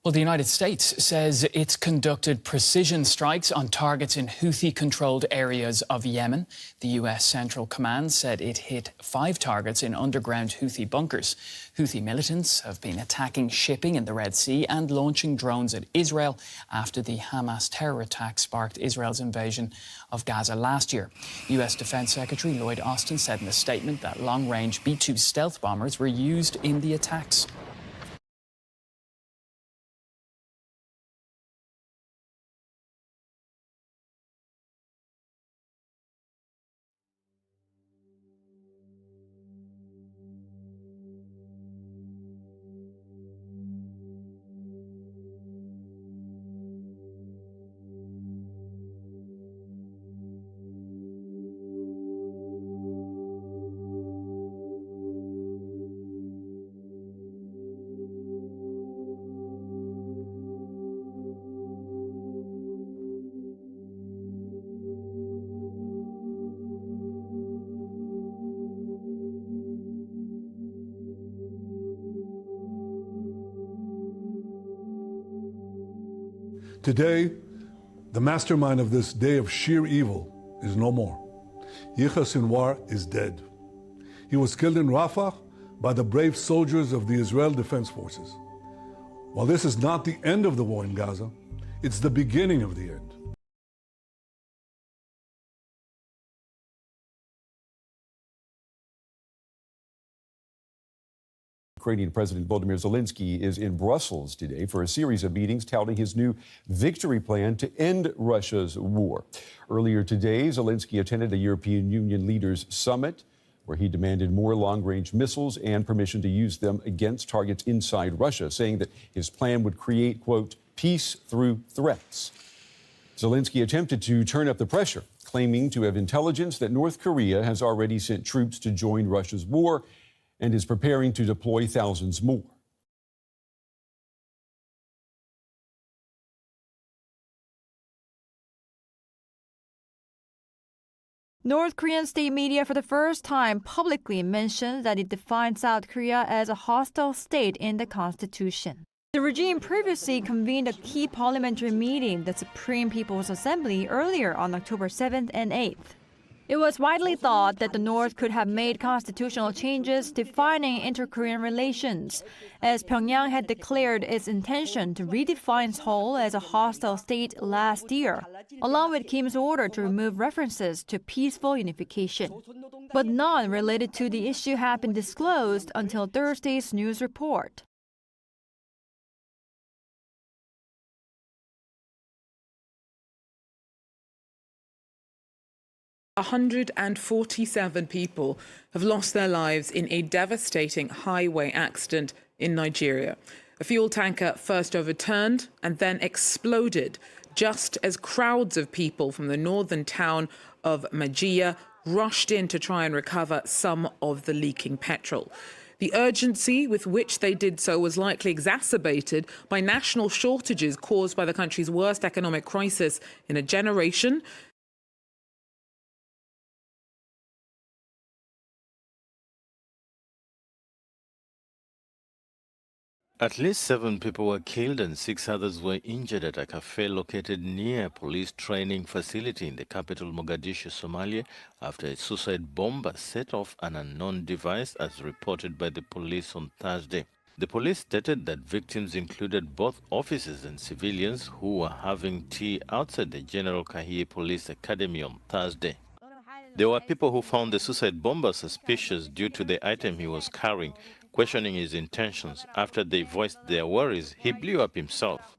Well, the United States says it's conducted precision strikes on targets in Houthi-controlled areas of Yemen. The U.S. Central Command said it hit 5 targets in underground Houthi bunkers. Houthi militants have been attacking shipping in the Red Sea and launching drones at Israel after the Hamas terror attack sparked Israel's invasion of Gaza last year. U.S. Defense Secretary Lloyd Austin said in a statement that long-range B-2 stealth bombers were used in the attacks. Today, the mastermind of this day of sheer evil is no more. Yahya Sinwar is dead. He was killed in Rafah by the brave soldiers of the Israel Defense Forces. While this is not the end of the war in Gaza, it's the beginning of the end. Ukrainian President Volodymyr Zelenskyy is in Brussels today for a series of meetings touting his new victory plan to end Russia's war. Earlier today, Zelenskyy attended a European Union leaders summit where he demanded more long-range missiles and permission to use them against targets inside Russia, saying that his plan would create, quote, peace through threats. Zelenskyy attempted to turn up the pressure, claiming to have intelligence that North Korea has already sent troops to join Russia's war and is preparing to deploy thousands more. North Korean state media for the first time publicly mentioned that it defined South Korea as a hostile state in the constitution. The regime previously convened a key parliamentary meeting, the Supreme People's Assembly, earlier on October 7th and 8th. It was widely thought that the North could have made constitutional changes defining inter-Korean relations, as Pyongyang had declared its intention to redefine Seoul as a hostile state last year, along with Kim's order to remove references to peaceful unification. But none related to the issue have been disclosed until Thursday's news report. "147 people have lost their lives in a devastating highway accident in Nigeria. A fuel tanker first overturned and then exploded just as crowds of people from the northern town of Majiya rushed in to try and recover some of the leaking petrol. The urgency with which they did so was likely exacerbated by national shortages caused by the country's worst economic crisis in a generation. At least 7 people were killed and 6 others were injured at a café located near a police training facility in the capital Mogadishu, Somalia, after a suicide bomber set off an unknown device, as reported by the police on Thursday. The police stated that victims included both officers and civilians who were having tea outside the General Kahie Police Academy on Thursday. There were people who found the suicide bomber suspicious due to the item he was carrying. Questioning his intentions, after they voiced their worries, he blew up himself.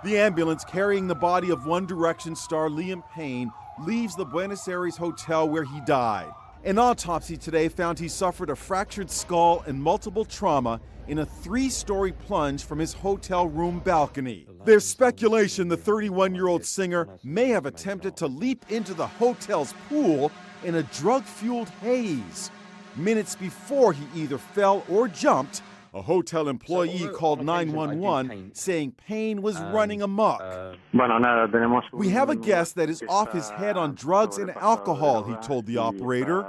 The ambulance carrying the body of One Direction star Liam Payne leaves the Buenos Aires hotel where he died. An autopsy today found he suffered a fractured skull and multiple trauma in a 3-story plunge from his hotel room balcony. There's speculation the 31-year-old singer may have attempted to leap into the hotel's pool in a drug-fueled haze. Minutes before he either fell or jumped, A hotel employee called 911 saying Payne was running amok. We have a guest that is off his head on drugs and alcohol, he told the operator.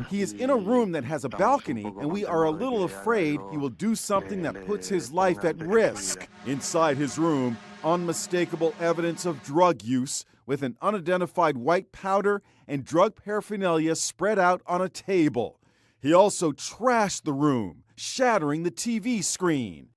He is in a room that has a balcony, and we are a little afraid he will do something that puts his life at risk. Inside his room, unmistakable evidence of drug use, with an unidentified white powder and drug paraphernalia spread out on a table. He also trashed the room, shattering the TV screen.